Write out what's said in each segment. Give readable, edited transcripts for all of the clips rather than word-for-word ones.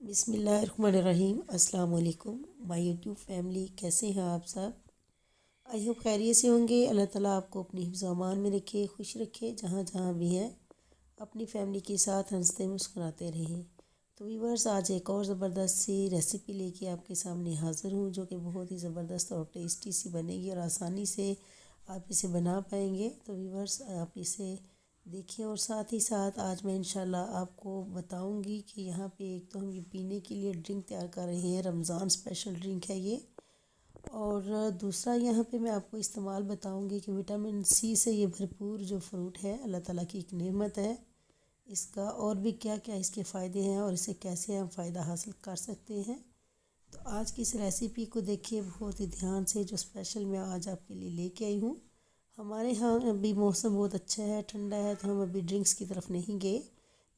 बिस्मिल्लाहिर्रहमानिर्रहीम। अस्सलाम वालेकुम माय यूट्यूब फैमिली, कैसे हैं आप सब? आई होप खैरियत से होंगे। अल्लाह ताला आपको अपनी हिफ्ज़ व अमान में रखे, खुश रखे, जहाँ जहाँ भी हैं अपनी फैमिली के साथ हंसते मुस्कुराते रहें। तो व्यूअर्स, आज एक और ज़बरदस्त सी रेसिपी लेके आपके सामने हाज़िर हूँ, जो कि बहुत ही ज़बरदस्त और टेस्टी सी बनेगी और आसानी से आप इसे बना पाएंगे। तो व्यूअर्स, आप इसे देखिए और साथ ही साथ आज मैं इंशाल्लाह आपको बताऊंगी कि यहाँ पे एक तो हम ये पीने के लिए ड्रिंक तैयार कर रहे हैं, रमज़ान स्पेशल ड्रिंक है ये। और दूसरा यहाँ पे मैं आपको इस्तेमाल बताऊंगी कि विटामिन सी से ये भरपूर जो फ्रूट है, अल्लाह ताला की एक नेमत है इसका, और भी क्या क्या इसके फ़ायदे हैं और इसे कैसे हम फ़ायदा हासिल कर सकते हैं। तो आज की इस रेसिपी को देखिए बहुत ही ध्यान से, जो स्पेशल मैं आज आपके लिए लेके आई हूँ। हमारे यहाँ अभी मौसम बहुत अच्छा है, ठंडा है, तो हम अभी ड्रिंक्स की तरफ नहीं गए,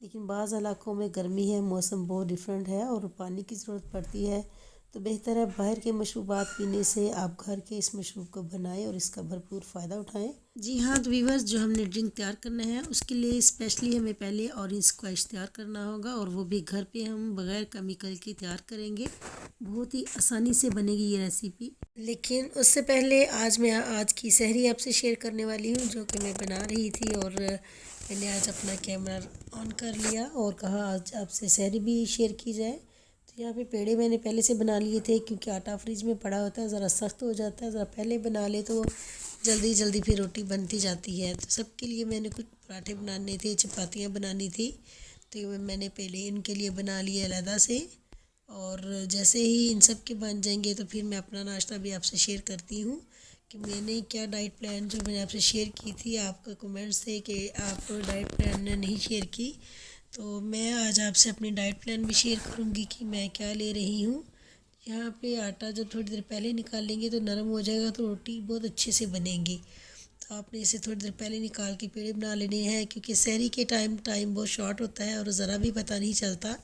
लेकिन बाज़ इलाकों में गर्मी है, मौसम बहुत डिफरेंट है और पानी की ज़रूरत पड़ती है। तो बेहतर है बाहर के मशरूबात पीने से आप घर के इस मशरूब को बनाएं और इसका भरपूर फ़ायदा उठाएं। जी हाँ, तो व्यूअर्स, जो हमने ड्रिंक तैयार करना है उसके लिए स्पेशली हमें पहले ऑरेंज स्क्वैश तैयार करना होगा, और वो भी घर पे हम बग़ैर केमिकल के तैयार करेंगे। बहुत ही आसानी से बनेगी ये रेसिपी। लेकिन उससे पहले आज की सहरी आपसे शेयर करने वाली हूँ, जो कि मैं बना रही थी, और मैंने आज अपना कैमरा ऑन कर लिया और कहा आज आपसे सहरी भी शेयर की जाए। तो यहाँ पे पेड़े मैंने पहले से बना लिए थे, क्योंकि आटा फ्रिज में पड़ा होता है, ज़रा सख्त हो जाता है, ज़रा पहले बना ले तो जल्दी जल्दी फिर रोटी बनती जाती है। तो सबके लिए मैंने कुछ पराठे बनाने थे, चपातियाँ बनानी थी, तो ये मैंने पहले इनके लिए बना लिए अलहदा से। और जैसे ही इन सब के बन जाएंगे तो फिर मैं अपना नाश्ता भी आपसे शेयर करती हूँ कि मैंने क्या डाइट प्लान, जो मैंने आपसे शेयर की थी, आपका कमेंट्स थे कि आप डाइट प्लान नहीं शेयर की, तो मैं आज आपसे अपनी डाइट प्लान भी शेयर करूँगी कि मैं क्या ले रही हूँ। यहाँ पे आटा जब थोड़ी देर पहले निकाल लेंगे तो नरम हो जाएगा, तो रोटी बहुत अच्छे से बनेगी। तो आपने इसे थोड़ी देर पहले निकाल के पेड़े बना लेने हैं, क्योंकि सहरी के टाइम बहुत शॉर्ट होता है और ज़रा भी पता नहीं चलता,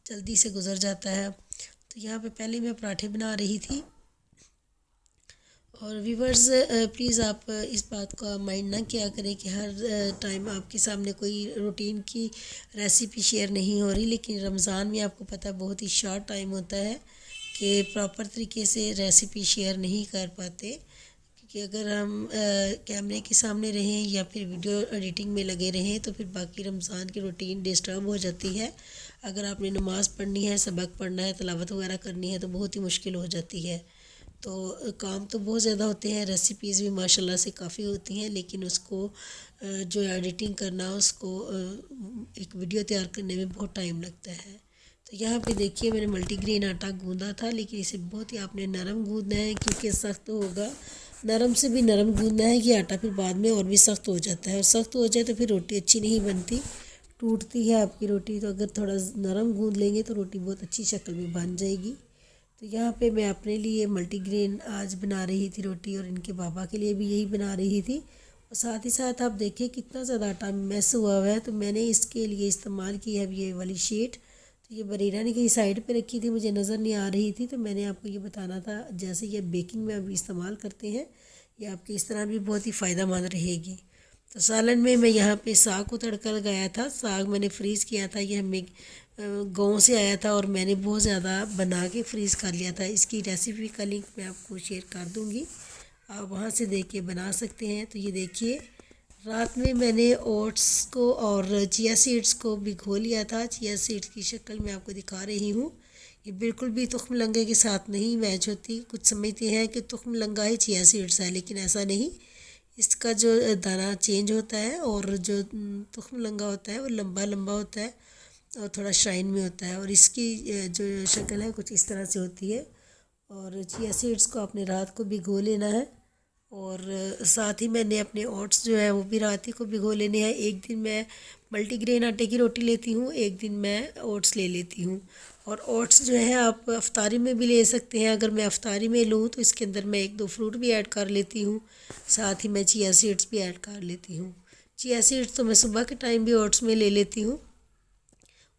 जल्दी से गुज़र जाता है। तो यहाँ पे पहले मैं पराठे बना रही थी। और व्यूवर्स, प्लीज़ आप इस बात का माइंड ना किया करें कि हर टाइम आपके सामने कोई रूटीन की रेसिपी शेयर नहीं हो रही, लेकिन रमज़ान में आपको पता है बहुत ही शॉर्ट टाइम होता है कि प्रॉपर तरीके से रेसिपी शेयर नहीं कर पाते, क्योंकि अगर हम कैमरे के सामने रहें या फिर वीडियो एडिटिंग में लगे रहें तो फिर बाकी रमज़ान की रूटीन डिस्टर्ब हो जाती है। अगर आपने नमाज़ पढ़नी है, सबक पढ़ना है, तिलावत वगैरह करनी है, तो बहुत ही मुश्किल हो जाती है। तो काम तो बहुत ज़्यादा होते हैं, रेसिपीज़ भी माशाल्लाह से काफ़ी होती हैं, लेकिन उसको जो एडिटिंग करना, उसको एक वीडियो तैयार करने में बहुत टाइम लगता है। तो यहाँ पे देखिए मैंने मल्टीग्रेन आटा गूंदा था, लेकिन इसे बहुत ही आपने नरम गूंदना है, क्योंकि सख्त होगा। नरम से भी नरम गूंदना है कि आटा फिर बाद में और भी सख्त हो जाता है, और सख्त हो जाए तो फिर रोटी अच्छी नहीं बनती, टूटती है आपकी रोटी। तो अगर थोड़ा नरम गूंद लेंगे तो रोटी बहुत अच्छी शक्ल में बन जाएगी। तो यहाँ पे मैं अपने लिए मल्टीग्रेन आज बना रही थी रोटी, और इनके बाबा के लिए भी यही बना रही थी। और साथ ही साथ आप देखिए कितना ज़्यादा आटा मैस हुआ हुआ है, तो मैंने इसके लिए इस्तेमाल की है ये वाली शीट। तो ये बरीरा ने कहीं साइड पे रखी थी, मुझे नज़र नहीं आ रही थी, तो मैंने आपको ये बताना था। जैसे ये बेकिंग में अभी इस्तेमाल करते हैं, ये आपकी इस तरह भी बहुत ही फ़ायदेमंद रहेगी। तो सालन में मैं यहाँ पे साग को तड़का लगाया था। साग मैंने फ्रीज़ किया था, ये हमें गांव से आया था और मैंने बहुत ज़्यादा बना के फ्रीज़ कर लिया था। इसकी रेसिपी का लिंक मैं आपको शेयर कर दूँगी, आप वहाँ से देख के बना सकते हैं। तो ये देखिए, रात में मैंने ओट्स को और चिया सीड्स को भिगो लिया था। चिया सीड्स की शक्ल मैं आपको दिखा रही हूँ, ये बिल्कुल भी तुख्म लंगे के साथ नहीं मैच होती। कुछ समझते हैं कि तुख्म लंगा ही चिया सीड्स है, लेकिन ऐसा नहीं। इसका जो दाना चेंज होता है, और जो तुख्म लंगा होता है वो लंबा लंबा होता है और थोड़ा शाइन में होता है, और इसकी जो शक्ल है कुछ इस तरह से होती है। और चिया सीड्स को आपने रात को भिगो लेना है, और साथ ही मैंने अपने ओट्स जो है वो भी रात ही को भिगो लेने हैं। एक दिन मैं मल्टीग्रेन आटे की रोटी लेती हूँ, एक दिन मैं ओट्स ले लेती हूँ। और ओट्स जो है आप अफ्तारी में भी ले सकते हैं। अगर मैं अफ्तारी में लूँ तो इसके अंदर मैं एक दो फ्रूट भी ऐड कर लेती हूँ, साथ ही मैं चिया सीड्स भी ऐड कर लेती हूँ। चिया सीड्स तो मैं सुबह के टाइम भी ओट्स में ले लेती हूँ,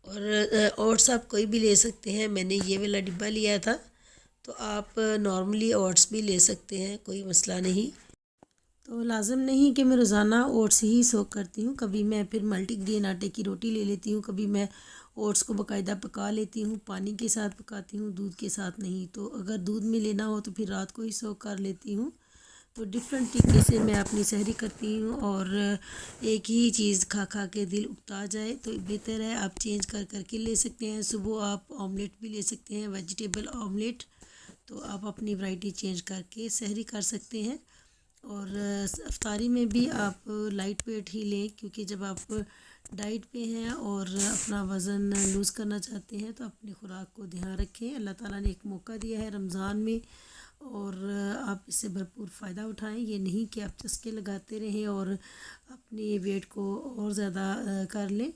और ओट्स आप कोई भी ले सकते हैं। मैंने ये वाला डिब्बा लिया था, तो आप नॉर्मली ओट्स भी ले सकते हैं, कोई मसला नहीं। तो लाज़िम नहीं कि मैं रोज़ाना ओट्स ही सोक करती हूँ, कभी मैं फिर मल्टीग्रेन आटे की रोटी ले लेती हूँ, कभी मैं ओट्स को बाकायदा पका लेती हूँ, पानी के साथ पकाती हूँ, दूध के साथ नहीं। तो अगर दूध में लेना हो तो फिर रात को ही सोक कर लेती हूँ। तो डिफरेंट तरीके से मैं अपनी सहरी करती हूँ, और एक ही चीज़ खा खा के दिल उगता जाए तो बेहतर है आप चेंज कर करके ले सकते हैं। सुबह आप ऑमलेट भी ले सकते हैं, वेजिटेबल ऑमलेट, तो आप अपनी वैरायटी चेंज करके सहरी कर सकते हैं। और अफ्तारी में भी आप लाइट वेट ही लें, क्योंकि जब आप डाइट पे हैं और अपना वज़न लूज़ करना चाहते हैं तो अपनी खुराक को ध्यान रखें। अल्लाह ताला ने एक मौका दिया है रमज़ान में, और आप इससे भरपूर फ़ायदा उठाएं। ये नहीं कि आप चस्के लगाते रहें और अपने वेट को और ज़्यादा कर लें।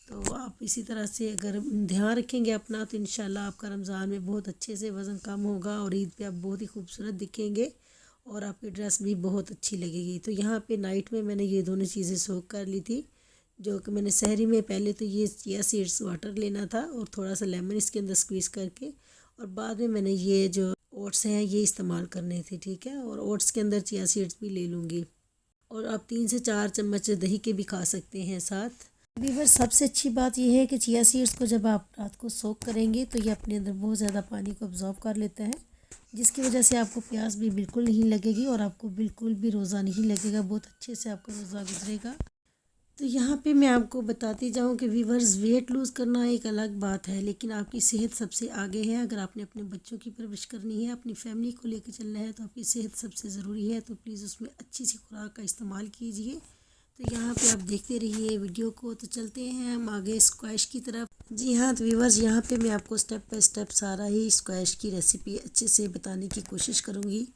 तो आप इसी तरह से अगर ध्यान रखेंगे अपना तो इंशाल्लाह आपका रमज़ान में बहुत अच्छे से वज़न कम होगा, और ईद पे आप बहुत ही खूबसूरत दिखेंगे और आपकी ड्रेस भी बहुत अच्छी लगेगी। तो यहाँ पे नाइट में मैंने ये दोनों चीज़ें सोक कर ली थी, जो कि मैंने सहरी में पहले तो ये चिया सीड्स वाटर लेना था और थोड़ा सा लेमन इसके अंदर स्क्वीज़ करके, और बाद में मैंने ये जो ओट्स हैं ये इस्तेमाल करने थे, ठीक है। और ओट्स के अंदर चिया सीड्स भी ले लूँगी, और आप 3 से 4 चम्मच दही के भी खा सकते हैं साथ। वीवर सबसे अच्छी बात यह है कि चिया सीड्स को जब आप रात को सोक करेंगे तो ये अपने अंदर बहुत ज़्यादा पानी को अब्जॉर्ब कर लेता है, जिसकी वजह से आपको प्यास भी बिल्कुल नहीं लगेगी और आपको बिल्कुल भी रोज़ा नहीं लगेगा, बहुत अच्छे से आपका रोज़ा गुजरेगा। तो यहाँ पे मैं आपको बताती जाऊँ कि वीवर्स, वेट लूज़ करना एक अलग बात है, लेकिन आपकी सेहत सबसे आगे है। अगर आपने अपने बच्चों की परवरिश करनी है, अपनी फैमिली को लेकर चलना है, तो आपकी सेहत सबसे ज़रूरी है। तो प्लीज़ उसमें अच्छी सी खुराक का इस्तेमाल कीजिए। तो यहाँ पे आप देखते रहिए वीडियो को। तो चलते हैं हम आगे स्क्वैश की तरफ। जी हाँ, तो व्यूअर्स, यहाँ पे मैं आपको स्टेप बाय स्टेप सारा ही स्क्वैश की रेसिपी अच्छे से बताने की कोशिश करूँगी,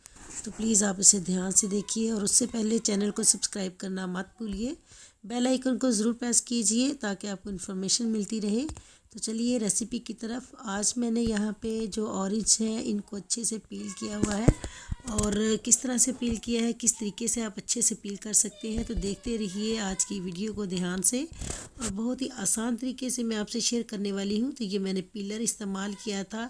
तो प्लीज़ आप इसे ध्यान से देखिए। और उससे पहले चैनल को सब्सक्राइब करना मत भूलिए, बेल आइकन को ज़रूर प्रेस कीजिए ताकि आपको इन्फॉर्मेशन मिलती रहे। तो चलिए रेसिपी की तरफ। आज मैंने यहाँ पे जो ऑरेंज है इनको अच्छे से पील किया हुआ है, और किस तरह से पील किया है, किस तरीके से आप अच्छे से पील कर सकते हैं, तो देखते रहिए आज की वीडियो को ध्यान से। और बहुत ही आसान तरीके से मैं आपसे शेयर करने वाली हूँ। तो ये मैंने पीलर इस्तेमाल किया था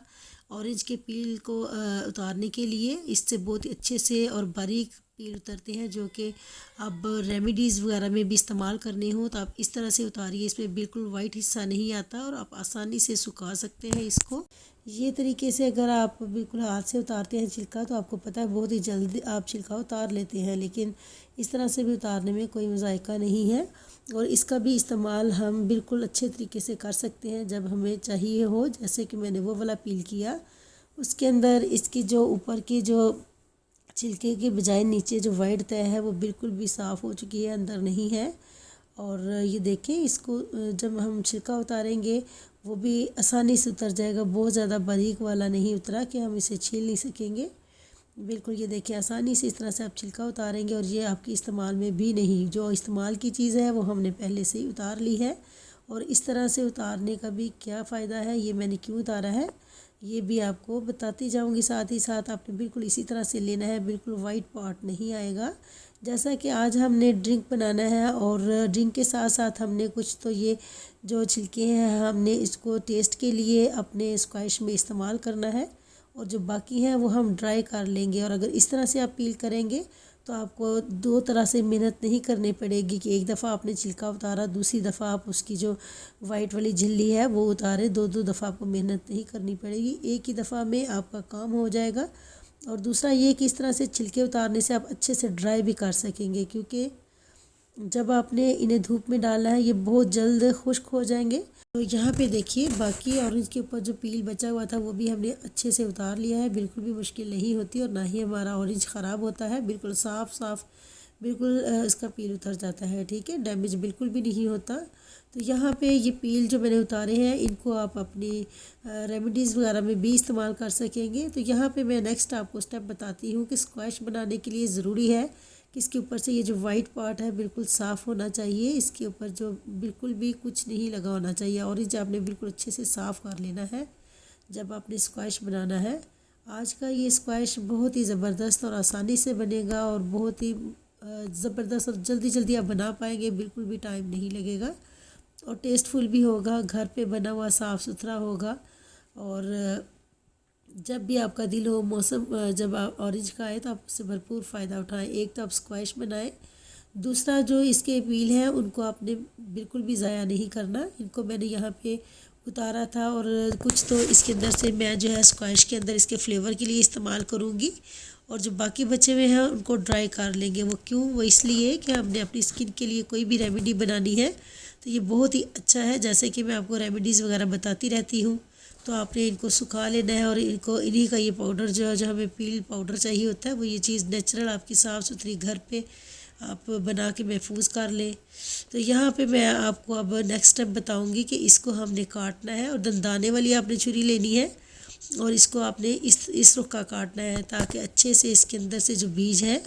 ऑरेंज के पील को उतारने के लिए। इससे बहुत ही अच्छे से और बारीक पील उतरते हैं, जो कि अब रेमेडीज़ वगैरह में भी इस्तेमाल करने हो तो आप इस तरह से उतारिए। इसमें बिल्कुल वाइट हिस्सा नहीं आता और आप आसानी से सुखा सकते हैं इसको। ये तरीके से अगर आप बिल्कुल हाथ से उतारते हैं छिलका, तो आपको पता है बहुत ही जल्दी आप छिलका उतार लेते हैं, लेकिन इस तरह से भी उतारने में कोई मज़ायका नहीं है। और इसका भी इस्तेमाल हम बिल्कुल अच्छे तरीके से कर सकते हैं जब हमें चाहिए हो। जैसे कि मैंने वो वाला पील किया, उसके अंदर इसकी जो ऊपर की जो छिलके के बजाय नीचे जो वाइट तय है वो बिल्कुल भी साफ़ हो चुकी है, अंदर नहीं है। और ये देखें, इसको जब हम छिलका उतारेंगे वो भी आसानी से उतर जाएगा, बहुत ज़्यादा बारीक वाला नहीं उतरा कि हम इसे छील नहीं सकेंगे। बिल्कुल ये देखिए, आसानी से इस तरह से आप छिलका उतारेंगे, और ये आपके इस्तेमाल में भी नहीं, जो इस्तेमाल की चीज़ है वो हमने पहले से ही उतार ली है। और इस तरह से उतारने का भी क्या फ़ायदा है, ये मैंने क्यों उतारा है, ये भी आपको बताती जाऊंगी। साथ ही साथ आपने बिल्कुल इसी तरह से लेना है, बिल्कुल वाइट पार्ट नहीं आएगा। जैसा कि आज हमने ड्रिंक बनाना है, और ड्रिंक के साथ साथ हमने कुछ तो ये जो छिलके हैं हमने इसको टेस्ट के लिए अपने स्क्वैश में इस्तेमाल करना है, और जो बाकी हैं वो हम ड्राई कर लेंगे। और अगर इस तरह से आप पील करेंगे तो आपको दो तरह से मेहनत नहीं करनी पड़ेगी कि एक दफ़ा आपने छिलका उतारा, दूसरी दफ़ा आप उसकी जो वाइट वाली झिल्ली है वो उतारे। दो दफ़ा आपको मेहनत नहीं करनी पड़ेगी, एक ही दफ़ा में आपका काम हो जाएगा। और दूसरा ये कि इस तरह से छिलके उतारने से आप अच्छे से ड्राई भी कर सकेंगे, क्योंकि जब आपने इन्हें धूप में डालना है ये बहुत जल्द खुश्क हो जाएंगे। तो यहाँ पे देखिए, बाकी ऑरेंज के ऊपर जो पील बचा हुआ था वो भी हमने अच्छे से उतार लिया है। बिल्कुल भी मुश्किल नहीं होती, और ना ही हमारा ऑरेंज ख़राब होता है, बिल्कुल साफ़ साफ़ बिल्कुल इसका पील उतर जाता है, ठीक है, डैमेज बिल्कुल भी नहीं होता। तो यहाँ पे ये पील जो मैंने उतारे हैं इनको आप अपनी रेमेडीज़ वगैरह में भी इस्तेमाल कर सकेंगे। तो यहाँ पे मैं नेक्स्ट आपको स्टेप बताती हूँ कि स्क्वैश बनाने के लिए ज़रूरी है कि इसके ऊपर से ये जो वाइट पार्ट है बिल्कुल साफ़ होना चाहिए, इसके ऊपर जो बिल्कुल भी कुछ नहीं लगा होना चाहिए। ऑरेंज आपने बिल्कुल अच्छे से साफ़ कर लेना है जब आपने स्क्वैश बनाना है। आज का ये स्क्वैश बहुत ही ज़बरदस्त और आसानी से बनेगा, और बहुत ही ज़बरदस्त और जल्दी जल्दी आप बना पाएंगे, बिल्कुल भी टाइम नहीं लगेगा, और टेस्टफुल भी होगा, घर पे बना हुआ साफ़ सुथरा होगा। और जब भी आपका दिल हो मौसम जब आप ऑरेंज का आए तो आप उससे भरपूर फ़ायदा उठाएं। एक तो आप स्क्वैश बनाएं, दूसरा जो इसके पील है उनको आपने बिल्कुल भी ज़ाया नहीं करना। इनको मैंने यहाँ पे उतारा था और कुछ तो इसके अंदर से मैं जो है स्क्वैश के अंदर इसके फ्लेवर के लिए इस्तेमाल करूँगी, और जो बाकी बचे हुए हैं उनको ड्राई कर लेंगे। वो क्यों? वो इसलिए कि हमने अपनी स्किन के लिए कोई भी रेमेडी बनानी है तो ये बहुत ही अच्छा है। जैसे कि मैं आपको रेमेडीज़ वगैरह बताती रहती हूँ, तो आपने इनको सुखा लेना है और इनको इन्हीं का ये पाउडर जो हमें पील पाउडर चाहिए होता है, वो ये चीज़ नेचुरल आपकी साफ़ सुथरी घर पे आप बना के महफूज कर लें। तो यहाँ पे मैं आपको अब नेक्स्ट स्टेप बताऊँगी कि इसको हमने काटना है, और दंदाने वाली आपने छुरी लेनी है और इसको आपने इस रुख का काटना है ताकि अच्छे से इसके अंदर से जो बीज है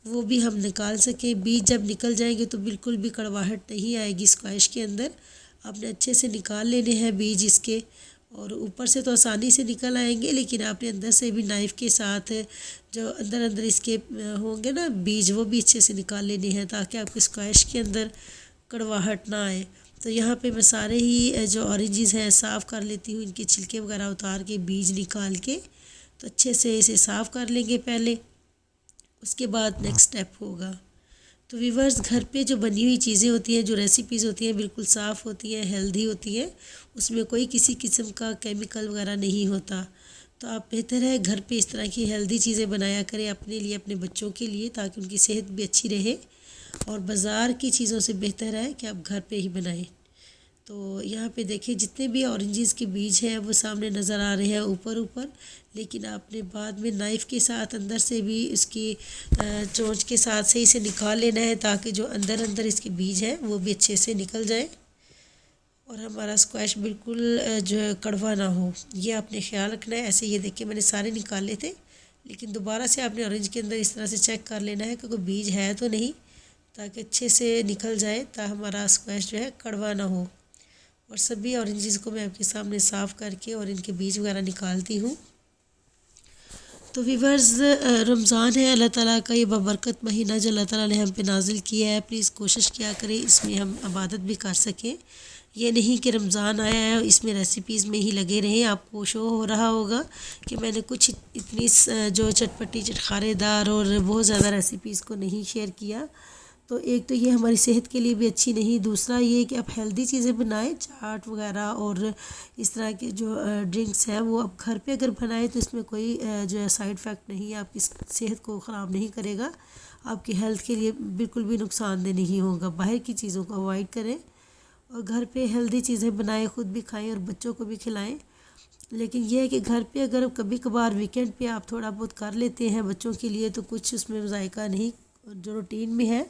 वो भी हम निकाल सकें। बीज जब निकल जाएंगे तो बिल्कुल भी कड़वाहट नहीं आएगी स्क्वैश के अंदर। आपने अच्छे से निकाल लेने हैं बीज इसके, और ऊपर से तो आसानी से निकल आएंगे, लेकिन आपने अंदर से भी नाइफ़ के साथ जो अंदर अंदर इसके होंगे ना बीज, वो भी अच्छे से निकाल लेने हैं ताकि आपके स्क्वैश के अंदर कड़वाहट ना आए। तो यहाँ पे मैं सारे ही जो ऑरेंजेस हैं साफ़ कर लेती हूँ, इनके छिलके वगैरह उतार के बीज निकाल के। तो अच्छे से इसे साफ़ कर लेंगे पहले, उसके बाद नेक्स्ट स्टेप होगा। तो वीवर्स, घर पे जो बनी हुई चीज़ें होती हैं, जो रेसिपीज़ होती हैं, बिल्कुल साफ़ होती हैं, हेल्दी होती हैं, उसमें कोई किसी किस्म का केमिकल वगैरह नहीं होता। तो आप बेहतर है घर पे इस तरह की हेल्दी चीज़ें बनाया करें अपने लिए, अपने बच्चों के लिए, ताकि उनकी सेहत भी अच्छी रहे। और बाज़ार की चीज़ों से बेहतर है कि आप घर पे ही बनाएं। तो यहाँ पे देखिए जितने भी ऑरेंजेस के बीज हैं वो सामने नज़र आ रहे हैं ऊपर ऊपर, लेकिन आपने बाद में नाइफ़ के साथ अंदर से भी इसकी चोंच के साथ से इसे निकाल लेना है ताकि जो अंदर अंदर इसके बीज हैं वो भी अच्छे से निकल जाए और हमारा स्क्वैश बिल्कुल जो है कड़वा ना हो। ये आपने ख्याल रखना है। ऐसे ये देखिए मैंने सारे निकाले थे, लेकिन दोबारा से आपने ऑरेंज के अंदर इस तरह से चेक कर लेना है कि कोई बीज है तो नहीं, ताकि अच्छे से निकल जाए, ताकि हमारा स्क्वैश जो है कड़वा ना हो। और सभी ऑरेंजेस को मैं आपके सामने साफ़ करके और इनके बीज वगैरह निकालती हूँ। तो वीवर्स, रमज़ान है, अल्लाह ताला का ये बबरकत महीना जो अल्लाह ताला ने हम पे नाजिल किया है। प्लीज़ कोशिश किया करें इसमें हम इबादत भी कर सकें। ये नहीं कि रमज़ान आया है इसमें रेसिपीज़ में ही लगे रहें। आपको शो हो रहा होगा कि मैंने कुछ इतनी जो चटपटी चटखारेदार और बहुत ज़्यादा रेसिपीज़ को नहीं शेयर किया। तो एक तो ये हमारी सेहत के लिए भी अच्छी नहीं, दूसरा ये कि आप हेल्दी चीज़ें बनाएं, चाट वगैरह और इस तरह के जो ड्रिंक्स हैं वो आप घर पे अगर बनाएं तो इसमें कोई जो है साइड इफ़ेक्ट नहीं है, आपकी सेहत को ख़राब नहीं करेगा, आपकी हेल्थ के लिए बिल्कुल भी नुकसानदेह नहीं होगा। बाहर की चीज़ों को अवॉइड करें और घर पे हेल्दी चीज़ें बनाएं, ख़ुद भी खाएँ और बच्चों को भी खिलाएँ। लेकिन यह है कि घर पे अगर कभी कभार वीकेंड पे आप थोड़ा बहुत कर लेते हैं बच्चों के लिए तो कुछ उसमें जायका नहीं, जो रूटीन में है,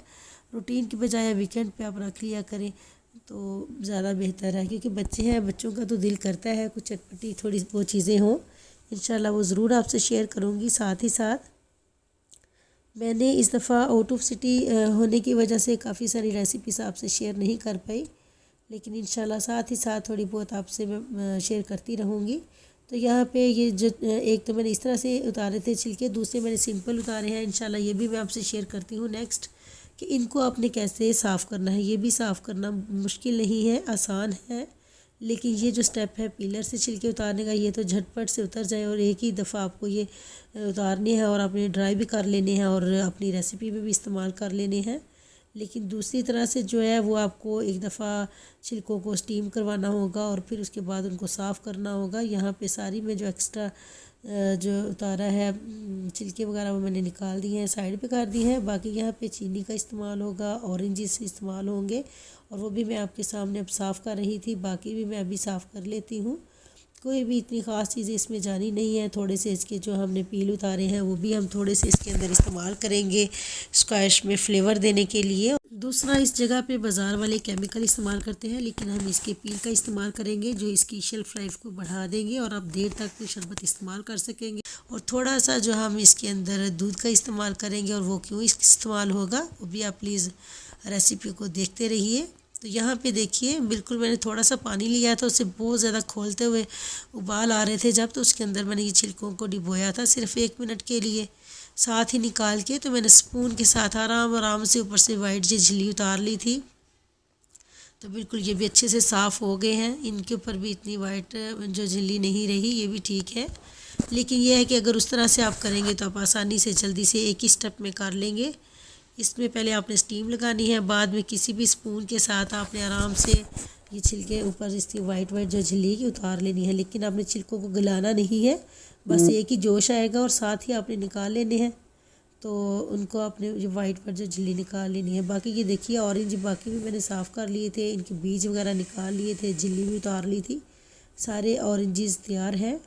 रूटीन की बजाय वीकेंड पे आप रख लिया करें तो ज़्यादा बेहतर है, क्योंकि बच्चे हैं, बच्चों का तो दिल करता है कुछ चटपटी थोड़ी बहुत चीज़ें हों। इंशाल्लाह वो ज़रूर आपसे शेयर करूँगी। साथ ही साथ मैंने इस दफ़ा आउट ऑफ सिटी होने की वजह से काफ़ी सारी रेसिपीज़ आपसे शेयर नहीं कर पाई, लेकिन इंशाल्लाह साथ ही साथ थोड़ी बहुत आपसे मैं शेयर करती रहूँगी। तो यहाँ पे ये जो एक तो मैंने इस तरह से उतारे थे छिलके, दूसरे मैंने सिंपल उतारे हैं। इंशाल्लाह ये भी मैं आपसे शेयर करती हूँ नेक्स्ट, कि इनको आपने कैसे साफ़ करना है। ये भी साफ़ करना मुश्किल नहीं है, आसान है, लेकिन ये जो स्टेप है पीलर से छिलके उतारने का, ये तो झटपट से उतर जाए और एक ही दफ़ा आपको ये उतारने हैं और आपने ड्राई भी कर लेने हैं और अपनी रेसिपी में भी इस्तेमाल कर लेने हैं। लेकिन दूसरी तरह से जो है वो आपको एक दफ़ा छिलकों को स्टीम करवाना होगा और फिर उसके बाद उनको साफ़ करना होगा। यहाँ पे सारी में जो एक्स्ट्रा जो उतारा है छिलके वगैरह वो मैंने निकाल दिए हैं, साइड पे कर दी हैं। बाकी यहाँ पे चीनी का इस्तेमाल होगा, ऑरेंजेस इस्तेमाल होंगे, और वो भी मैं आपके सामने अब साफ़ कर रही थी, बाकी भी मैं अभी साफ़ कर लेती हूँ। कोई भी इतनी ख़ास चीज़ें इसमें जानी नहीं है। थोड़े से इसके जो हमने पील उतारे हैं वो भी हम थोड़े से इसके अंदर इस्तेमाल करेंगे स्क्वैश में फ्लेवर देने के लिए। दूसरा, इस जगह पे बाज़ार वाले केमिकल इस्तेमाल करते हैं, लेकिन हम इसके पील का इस्तेमाल करेंगे जो इसकी शेल्फ़ लाइफ को बढ़ा देंगे और आप देर तक शरबत इस्तेमाल कर सकेंगे। और थोड़ा सा जो हम इसके अंदर दूध का इस्तेमाल करेंगे, और वो क्यों इस्तेमाल होगा वो भी आप प्लीज़ रेसिपी को देखते रहिए। तो यहाँ पे देखिए बिल्कुल मैंने थोड़ा सा पानी लिया था, उससे बहुत ज़्यादा खोलते हुए उबाल आ रहे थे जब, तो उसके अंदर मैंने ये छिलकों को डिबोया था सिर्फ 1 मिनट के लिए। साथ ही निकाल के तो मैंने स्पून के साथ आराम से ऊपर से वाइट जो झिल्ली उतार ली थी। तो बिल्कुल ये भी अच्छे से साफ़ हो गए हैं, इनके ऊपर भी इतनी वाइट जो झिल्ली नहीं रही, ये भी ठीक है। लेकिन यह है कि अगर उस तरह से आप करेंगे तो आप आसानी से जल्दी से एक ही स्टेप में कर लेंगे। इसमें पहले आपने स्टीम लगानी है, बाद में किसी भी स्पून के साथ आपने आराम से ये छिलके ऊपर इसकी वाइट वाइट जो झिल्ली की उतार लेनी है। लेकिन आपने छिलकों को गलाना नहीं है, बस एक ही जोश आएगा और साथ ही आपने निकाल लेने हैं। तो उनको आपने ये वाइट पर जो झिल्ली निकाल लेनी है। बाकी ये देखिए ऑरेंज बाकी भी मैंने साफ़ कर लिए थे, इनके बीज वगैरह निकाल लिए थे, झिल्ली भी उतार ली थी। सारे ऑरेंजेस तैयार है।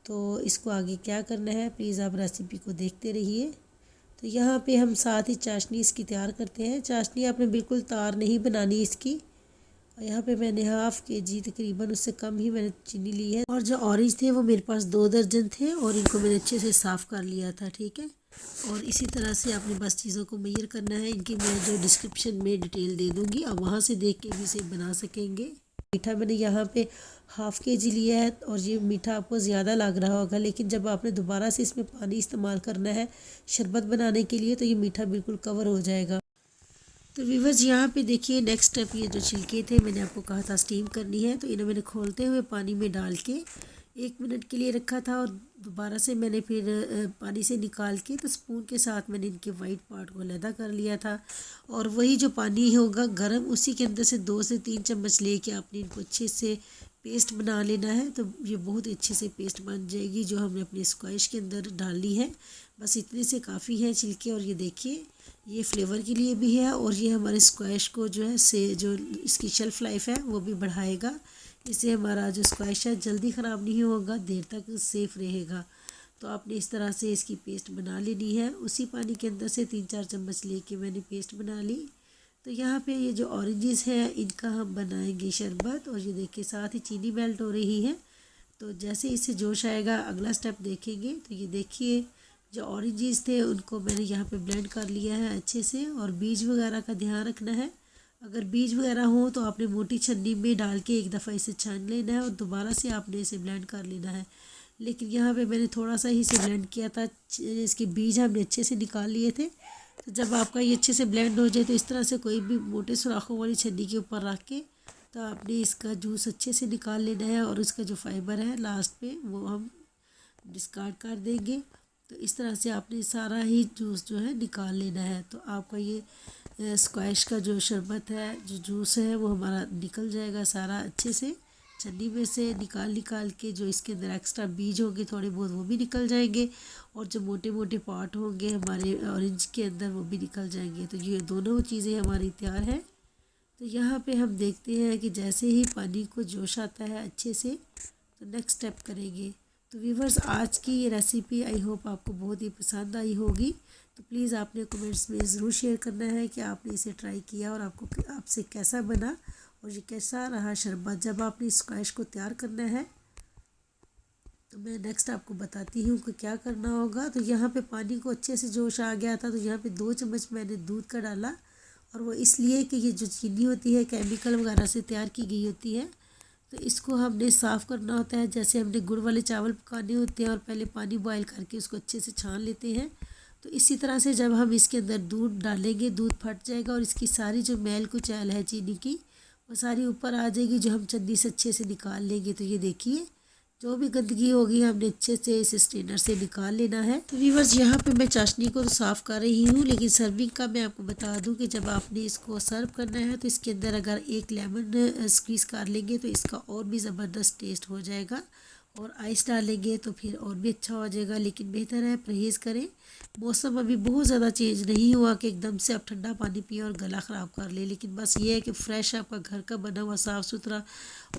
तो इसको आगे क्या करना है प्लीज़ आप रेसिपी को देखते रहिए। तो यहाँ पे हम साथ ही चाशनी इसकी तैयार करते हैं। चाशनी आपने बिल्कुल तार नहीं बनानी इसकी। यहाँ पे मैंने हाफ़ KG तकरीबन उससे कम ही मैंने चीनी ली है। और जो ऑरेंज थे वो मेरे पास 2 दर्जन थे और इनको मैंने अच्छे से साफ़ कर लिया था, ठीक है। और इसी तरह से आपने बस चीज़ों को मेजर करना है। इनकी मैं जो डिस्क्रिप्शन में डिटेल दे दूँगी, आप वहाँ से देख के भी इसे बना सकेंगे। मीठा मैंने यहाँ पे हाफ़ KG लिया है और ये मीठा आपको ज़्यादा लग रहा होगा, लेकिन जब आपने दोबारा से इसमें पानी इस्तेमाल करना है शरबत बनाने के लिए तो ये मीठा बिल्कुल कवर हो जाएगा। तो व्यूअर्स यहाँ पे देखिए नेक्स्ट स्टेप, ये जो छिलके थे मैंने आपको कहा था स्टीम करनी है, तो इन्हें मैंने खोलते हुए पानी में डाल के 1 मिनट के लिए रखा था और दोबारा से मैंने फिर पानी से निकाल के तो स्पून के साथ मैंने इनके वाइट पार्ट को अलहदा कर लिया था। और वही जो पानी होगा गर्म, उसी के अंदर से 2 से 3 चम्मच लेके आपने इनको अच्छे से पेस्ट बना लेना है। तो ये बहुत अच्छे से पेस्ट बन जाएगी जो हमने अपने स्क्वैश के अंदर डालनी है। बस इतने से काफ़ी है छिलके। और ये देखिए ये फ्लेवर के लिए भी है और ये हमारे स्क्वैश को जो है से जो इसकी शेल्फ़ लाइफ है वो भी बढ़ाएगा। इससे हमारा जो स्क्वैश है जल्दी ख़राब नहीं होगा, देर तक सेफ़ रहेगा। तो आपने इस तरह से इसकी पेस्ट बना लेनी है। उसी पानी के अंदर से 3-4 चम्मच लेके मैंने पेस्ट बना ली। तो यहाँ पे ये जो ऑरेंजेस हैं इनका हम बनाएंगे शरबत। और ये देखिए साथ ही चीनी मेल्ट हो रही है। तो जैसे इससे जोश आएगा अगला स्टेप देखेंगे। तो ये देखिए जो ऑरेंजेस थे उनको मैंने यहाँ पे ब्लेंड कर लिया है अच्छे से। और बीज वगैरह का ध्यान रखना है, अगर बीज वगैरह हो तो आपने मोटी छन्नी में डाल के एक दफ़ा इसे छान लेना है और दोबारा से आपने इसे ब्लेंड कर लेना है। लेकिन यहाँ पे मैंने थोड़ा सा ही इसे ब्लेंड किया था, इसके बीज हमने अच्छे से निकाल लिए थे। तो जब आपका ये अच्छे से ब्लेंड हो जाए तो इस तरह से कोई भी मोटे सुराखों वाली छन्नी के ऊपर रख के तो आपने इसका जूस अच्छे से निकाल लेना है। और इसका जो फाइबर है लास्ट पे वो हम डिस्कार्ड कर देंगे। तो इस तरह से आपने सारा ही जूस जो है निकाल लेना है। तो आपका ये स्क्वैश का जो शरबत है, जो जूस है, वो हमारा निकल जाएगा सारा अच्छे से छन्नी में से निकाल के। जो इसके अंदर एक्स्ट्रा बीज होंगे थोड़े बहुत वो भी निकल जाएंगे और जो मोटे मोटे पार्ट होंगे हमारे ऑरेंज के अंदर वो भी निकल जाएंगे। तो ये दोनों चीज़ें हमारी तैयार हैं। तो यहाँ पे हम देखते हैं कि जैसे ही पानी को जोश आता है अच्छे से तो नेक्स्ट स्टेप करेंगे। तो व्यूवर्स आज की ये रेसिपी आई होप आपको बहुत ही पसंद आई होगी। तो प्लीज़ आपने कमेंट्स में ज़रूर शेयर करना है कि आपने इसे ट्राई किया और आपको आपसे कैसा बना और ये कैसा रहा शरबत। जब आपने स्क्वैश को तैयार करना है तो मैं नेक्स्ट आपको बताती हूँ कि क्या करना होगा। तो यहाँ पे पानी को अच्छे से जोश आ गया था तो यहाँ पे 2 चम्मच मैंने दूध का डाला। और वो इसलिए कि ये जो चीनी होती है केमिकल वगैरह से तैयार की गई होती है, तो इसको हमने साफ़ करना होता है। जैसे हमने गुड़ वाले चावल पकाने होते हैं और पहले पानी बॉयल करके उसको अच्छे से छान लेते हैं, तो इसी तरह से जब हम इसके अंदर दूध डालेंगे दूध फट जाएगा और इसकी सारी जो मैल कुचैल है चीनी की वो सारी ऊपर आ जाएगी, जो हम छन्नी से अच्छे से निकाल लेंगे। तो ये देखिए जो भी गंदगी होगी हमने अच्छे से इस स्ट्रेनर से निकाल लेना है। तो व्यूअर्स यहाँ पे मैं चाशनी को तो साफ़ कर रही हूँ, लेकिन सर्विंग का मैं आपको बता दूँ कि जब आपने इसको सर्व करना है तो इसके अंदर अगर 1 लेमन स्क्वीज़ कर लेंगे तो इसका और भी ज़बरदस्त टेस्ट हो जाएगा। और आइस डालेंगे तो फिर और भी अच्छा हो जाएगा। लेकिन बेहतर है परहेज़ करें, मौसम अभी बहुत ज़्यादा चेंज नहीं हुआ कि एकदम से आप ठंडा पानी पिए और गला ख़राब कर ले। लेकिन बस ये है कि फ्रेश आपका घर का बना हुआ साफ़ सुथरा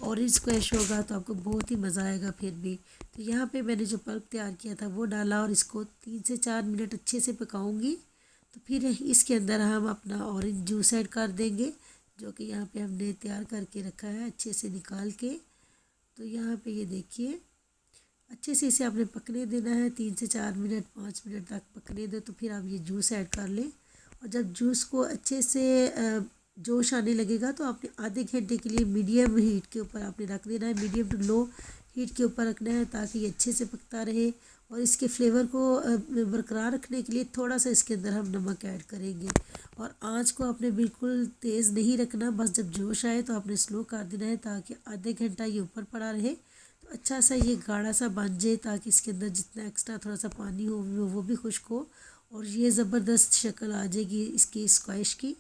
ऑरेंज स्क्वैश होगा तो आपको बहुत ही मज़ा आएगा फिर भी। तो यहाँ पे मैंने जो पल्प तैयार किया था वो डाला और इसको 3 से 4 मिनट अच्छे से पकाऊंगी। तो फिर इसके अंदर हम अपना ऑरेंज जूस ऐड कर देंगे, जो कि यहाँ पे हमने तैयार करके रखा है अच्छे से निकाल के। तो यहाँ पे ये देखिए अच्छे से इसे आपने पकने देना है 3 से 4 मिनट 5 मिनट तक पकने दो। तो फिर आप ये जूस ऐड कर लें और जब जूस को अच्छे से जोश आने लगेगा तो आपने आधे घंटे के लिए मीडियम हीट के ऊपर आपने रख देना है, मीडियम टू लो हीट के ऊपर रखना है ताकि ये अच्छे से पकता रहे। और इसके फ्लेवर को बरकरार रखने के लिए थोड़ा सा इसके अंदर हम नमक ऐड करेंगे। और आंच को आपने बिल्कुल तेज़ नहीं रखना, बस जब जोश आए तो आपने स्लो कर देना है ताकि आधे घंटा ये ऊपर पड़ा रहे। तो अच्छा सा ये गाढ़ा सा बन जाए, ताकि इसके अंदर जितना एक्स्ट्रा थोड़ा सा पानी हो वो भी खुश्क हो और ये ज़बरदस्त शक्ल आ जाएगी इसकी स्क्वैश की।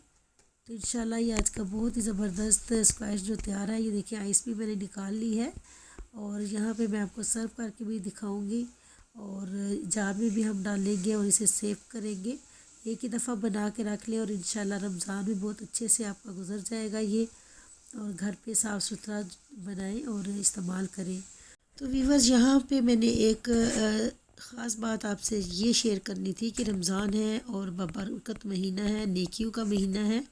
तो इंशाल्लाह ये आज का बहुत ही ज़बरदस्त स्क्वैश जो तैयार है। ये देखिए आइस भी मैंने निकाल ली है और यहाँ पे मैं आपको सर्व करके भी दिखाऊंगी और जार में भी हम डालेंगे और इसे सेव करेंगे। एक ही दफ़ा बना के रख लें और इंशाल्लाह रमज़ान भी बहुत अच्छे से आपका गुजर जाएगा ये। और घर पे साफ़ सुथरा बनाएं और इस्तेमाल करें। तो वीवर्स यहाँ पे मैंने एक ख़ास बात आपसे ये शेयर करनी थी कि रमज़ान है और बरकत महीना है, नेकियों का महीना है।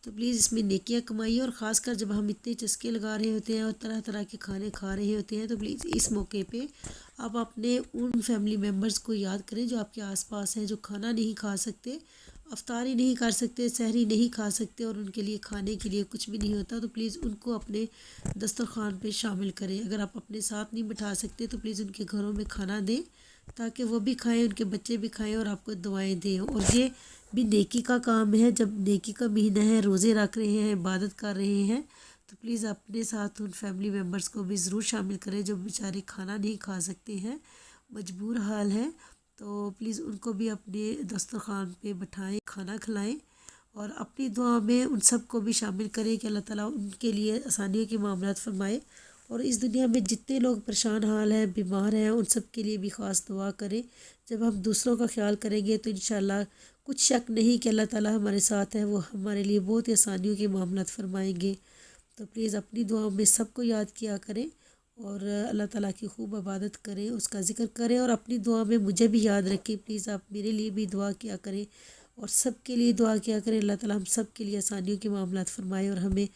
तो प्लीज़ इसमें नेकियां कमाइए और ख़ासकर जब हम इतने चस्के लगा रहे होते हैं और तरह तरह के खाने खा रहे होते हैं, तो प्लीज़ इस मौके पे आप अपने उन फैमिली मेम्बर्स को याद करें जो आपके आसपास हैं, जो खाना नहीं खा सकते, अफ्तारी नहीं कर सकते, सहरी नहीं खा सकते और उनके लिए खाने के लिए कुछ भी नहीं होता। तो प्लीज़ उनको अपने दस्तरखान पे शामिल करें। अगर आप अपने साथ नहीं बिठा सकते तो प्लीज़ उनके घरों में खाना दें, ताकि वो भी खाएं, उनके बच्चे भी खाएं और आपको दुआएं दें। और ये भी नेकी का काम है। जब नेकी का महीना है, रोज़े रख रहे हैं, इबादत कर रहे हैं, तो प्लीज़ अपने साथ उन फैमिली मेम्बर्स को भी ज़रूर शामिल करें जो बेचारे खाना नहीं खा सकते हैं, मजबूर हाल है। तो प्लीज़ उनको भी अपने दस्तरखान पे बिठाएं, खाना खिलाएं और अपनी दुआ में उन सब को भी शामिल करें कि अल्लाह ताला उनके लिए आसानियों के मामलात फरमाए। और इस दुनिया में जितने लोग परेशान हाल हैं, बीमार हैं, उन सब के लिए भी ख़ास दुआ करें। जब हम दूसरों का ख्याल करेंगे तो इंशाल्लाह कुछ शक नहीं कि अल्लाह ताला हमारे साथ है, वो हमारे लिए बहुत ही आसानियों के मामलात फरमाएंगे। तो प्लीज़ अपनी दुआओं में सबको याद किया करें और अल्लाह ताला की खूब इबादत करें, उसका ज़िक्र करें और अपनी दुआ में मुझे भी याद रखें। प्लीज़ आप मेरे लिए भी दुआ किया करें और सब के लिए दुआ किया करें। अल्लाह ताला हम सब के लिए आसानियों के मामलात फरमाए और हमें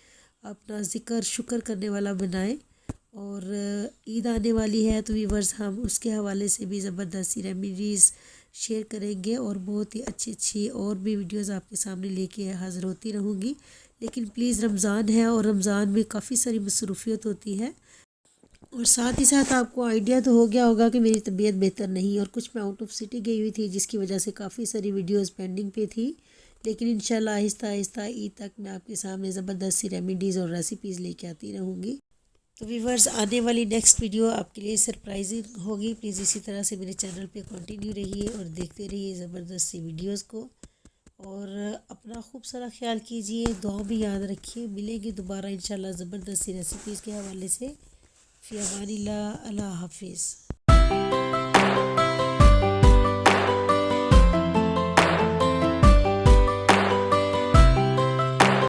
अपना ज़िक्र शुक्र करने वाला बनाए। और ईद आने वाली है तो वीवर्स हम उसके हवाले से भी ज़बरदस्त सी रेमेडीज़ शेयर करेंगे और बहुत ही अच्छी अच्छी और भी वीडियोस आपके सामने लेके हाज़िर होती रहूँगी। लेकिन प्लीज़ रमज़ान है और रमज़ान में काफ़ी सारी मसरूफ़ियत होती है और साथ ही साथ आपको आइडिया तो हो गया होगा कि मेरी तबीयत बेहतर नहीं और कुछ मैं आउट ऑफ सिटी गई हुई थी, जिसकी वजह से काफ़ी सारी वीडियोस पेंडिंग पे थी। लेकिन इंशाल्लाह आहिस्ता आहिस्ता ईद तक मैं आपके सामने ज़बरदस्त सी रेमेडीज़ और रेसिपीज़ लेके आती रहूँगी। तो व्यूवर्स आने वाली नेक्स्ट वीडियो आपके लिए सरप्राइजिंग होगी। प्लीज़ इसी तरह से मेरे चैनल पे कंटिन्यू रहिए और देखते रहिए ज़बरदस्त सी वीडियोस को और अपना खूब सारा ख्याल कीजिए, दुआ भी याद रखिए। मिलेंगे दोबारा इंशाल्लाह ज़बरदस्त सी रेसिपीज़ के हवाले से। फ़ी अमानिल्लाह, अल्लाह हाफिज़।